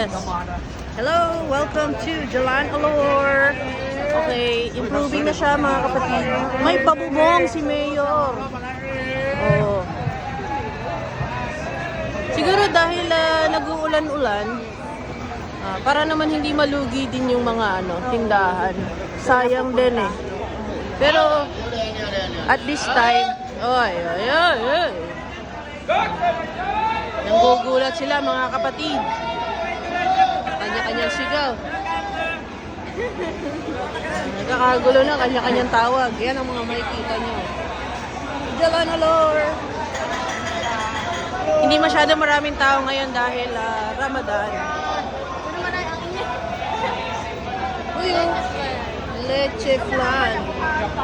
Yes. Hello, welcome to Jalan Alor. Okay, improving na siya mga kapatid. May pabubong si Mayor. Oh. Siguro dahil nag-uulan-ulan, para naman hindi malugi din yung mga tindahan. Sayang din eh. Pero at this time, oy. Nanggugulat sila mga kapatid. Kanya-kanyang sigaw. Nagkakagulo na, kanya-kanyang tawag. Yan ang mga makikita nyo. Jalan Alor. Hindi masyado maraming tao ngayon dahil Ramadan. Uy, leche flan.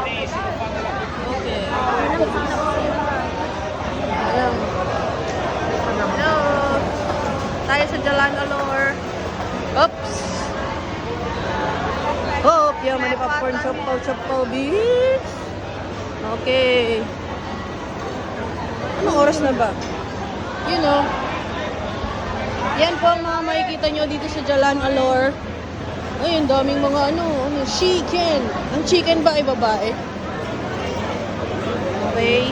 Okay. Ayan. Hello. Tayo sa Jalan Alor. Oops. Hop, yung mali popcorn chopaw beef. Okay. Anong oras na ba? You know. Yan po ang mga makikita nyo dito sa Jalan Alor. Ayun, daming mga chicken. Ang chicken ba ay babae? Okay.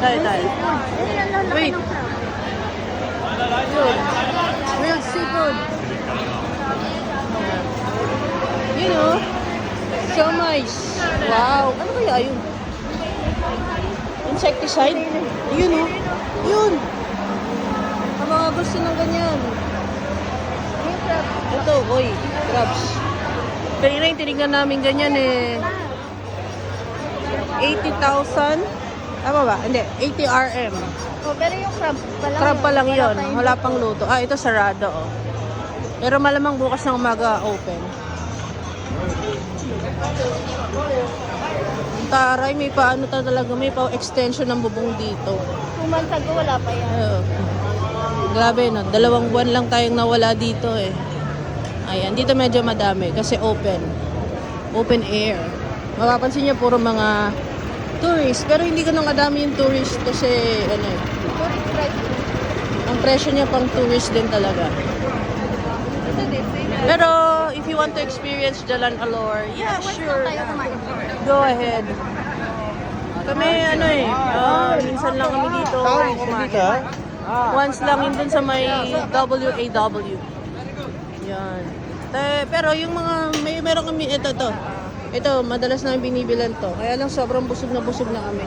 Tayo. Wait. Yun. Real seafood. You know, so nice. Wow. Ano kaya yun? Insecticide? Yun oh. Yun. Ang mga gusto ng ganyan. Ito, oy. Crabs. Kanina yung tinignan namin ganyan eh. 80,000. Tama ba? Hindi. 80 RM. Oh, pero yung crab pa lang. Crab pa lang yun. Wala pang luto. Ah, ito sarado oh. Pero malamang bukas ng umaga open. Taray, may paano talaga, may pa-extension ng bubong dito. 2 months ago, wala pa yan. Grabe no, 2 buwan lang tayong nawala dito eh. Ayan, dito medyo madami kasi open. Open air. Mapapansin niyo puro mga tourist, pero hindi ganun kadami yung tourist kasi Tourist price. ang presyo niya pang tourist din talaga. Pero if you want to experience Jalan Alor, yeah, sure. Go ahead. Kami minsan lang kami dito kumain. Once lang yun dun sa may WAW. Yan. Pero yung mga meron kami ito madalas namin binibilan to. Kaya lang sobrang busog na kami.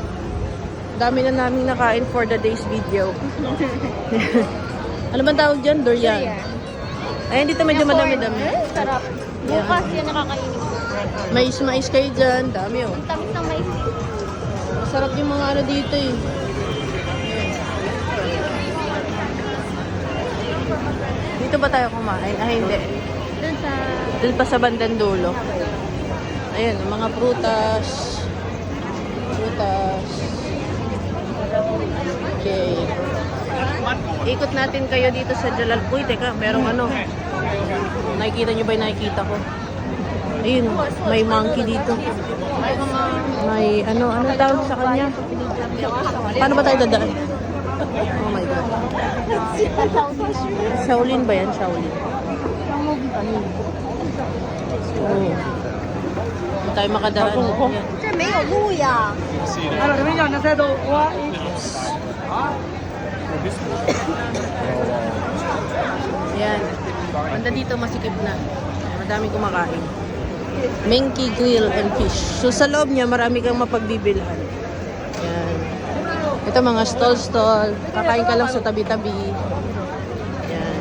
Dami na namin nakain for the day's video. Ano bang tawag dyan? Durian. Ay, dito medyo madami-dami. Sarap. Bukas yan nakakainin. Mais kayo dyan. Dami oh. Ang tamis ng mais. Masarap yung mga dito eh. Dito ba tayo kumain? Ay, hindi. Doon pa sa bandang dulo. Ayan, mga prutas. Okay. Ikot natin kayo dito sa Jalal. Uy, teka, merong nakikita nyo ba yung nakikita ko? Ayun, may monkey dito. May ano tawag sa kanya? Paano ba tayo dadaan? Oh my God. Shaolin ba yan? Shaolin. Oh. Hindi tayo makadaan. Yan. 这没有路呀。 Yan. Banda dito masikip na. Madaming kumakain. Menki Grill and Fish. So sa loob niya marami kang mapagbibilhan. Yan. Ito mga stall. Kakain ka lang sa tabi-tabi. Yan.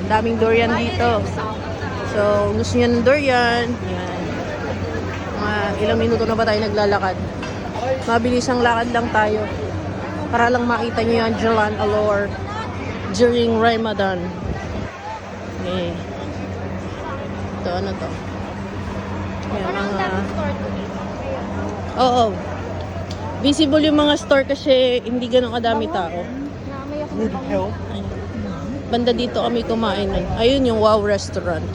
Ang daming durian dito. So gusto niyo ng durian. Yan. Mga ilang minuto na ba tayo naglalakad? Mabilis ang lakad lang tayo. Para lang makita niyo yung Jalan Alor during Ramadan. Okay. Ito, ano to? Yan, mga... Oo. Visible yung mga store kasi hindi ganun kadami tao. Ayun. Banda dito kami kumain. Ayun yung Wow Restaurant.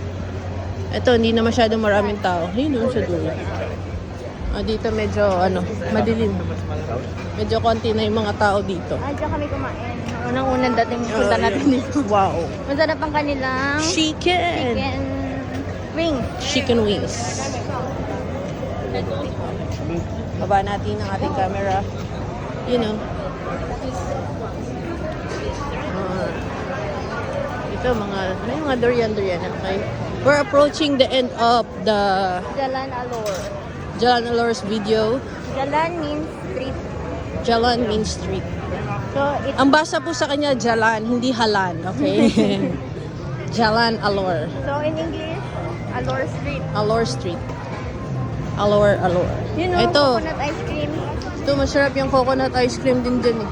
Ito, hindi na masyadong maraming tao. Ayun yung sa dulo. Dito medyo, madilim. Medyo konti na yung mga tao dito. Diyan kami kumain. Unang-unang dating punta natin dito. Wow. Masarap ang kanilang Chicken. chicken wing. Chicken wings. Baba natin ang ating camera. You know. Ito may mga durian. Okay. We're approaching the end of the Jalan Alor. Jalan Alor's video. Jalan means street. Jalan means street. So, it's Ang basa po sa kanya, Jalan, hindi Halan. Okay? Jalan Alor. so in English, Alor Street. Alor Street. Alor. You know, Ito. coconut ice cream. Ito, masarap yung coconut ice cream din dyan eh.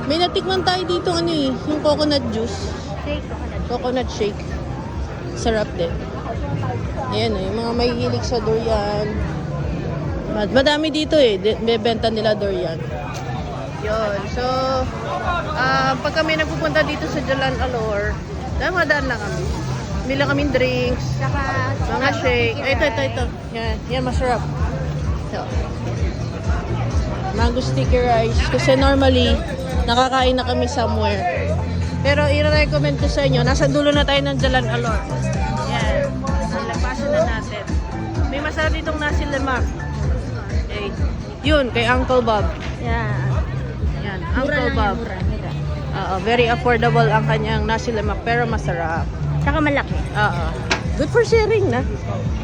May natikman tayo dito yung coconut juice. Shake coconut. Coconut shake. Sarap din. Ayan yung mga mahihilig sa durian. Madami dito bebenta nila durian. Yun. So, pag kami nagpupunta dito sa Jalan Alor, madaan lang kami. Bili kaming drinks, Saka, mga shake. Ay, ito. Yan, masarap. So, mango sticky rice. Kasi normally, nakakain na kami somewhere. Pero i-recommend ko sa inyo, nasa dulo na tayo ng Jalan Alor. Yan. Lagpasan na natin. May masarap ditong nasi lemak. Okay. Yun, kay Uncle Bob. Yeah. Yan, Mura Uncle lang Bob. yan, mura. Mura. Very affordable ang kanyang nasi lemak, pero masarap. Saka malaki. Good for sharing na.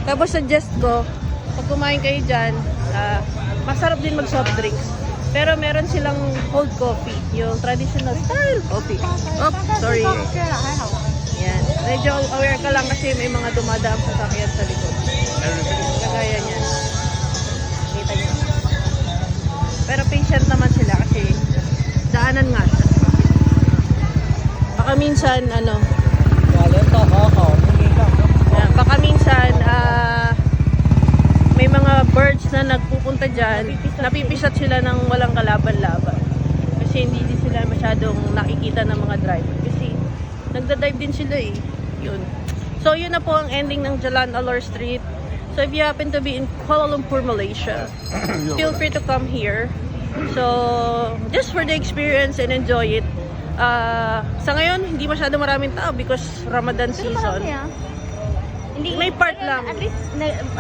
Tapos suggest ko, pag kumain kayo dyan, masarap din mag soft drinks. Pero meron silang cold coffee, yung traditional style coffee. Sorry. Yan. Medyo aware ka lang kasi may mga dumadaang sasakyan sa likod. Kagaya niyan. Kita niyo. Pero patient naman sila kasi daanan nga siya. Baka minsan, baka minsan, may mga birds na nagpupunta dyan, napipisat sila ng walang kalaban-laban. Kasi hindi din sila masyadong nakikita ng mga driver. Kasi nagda-dive din sila eh. Yun. So yun na po ang ending ng Jalan Alor Street. So if you happen to be in Kuala Lumpur, Malaysia, feel free to come here. So just for the experience and enjoy it. Sa ngayon, hindi masyado maraming tao because Ramadan Pero season. marami Hindi, May part pero lang. At least,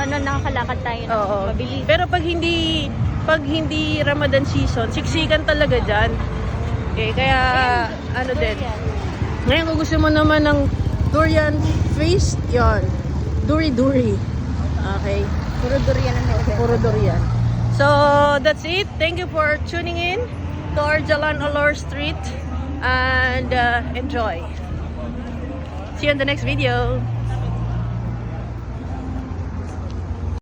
nakakalakad tayo ng Oo. mabilis. Pero pag hindi Ramadan season, siksikan talaga dyan. Okay, kaya din. Ngayon kung gusto mo naman ng durian feast, yon. Duri-duri. Okay. Puro durian ang meron. Puro durian. So, that's it. Thank you for tuning in to our Jalan Alor Street and enjoy. See you in the next video.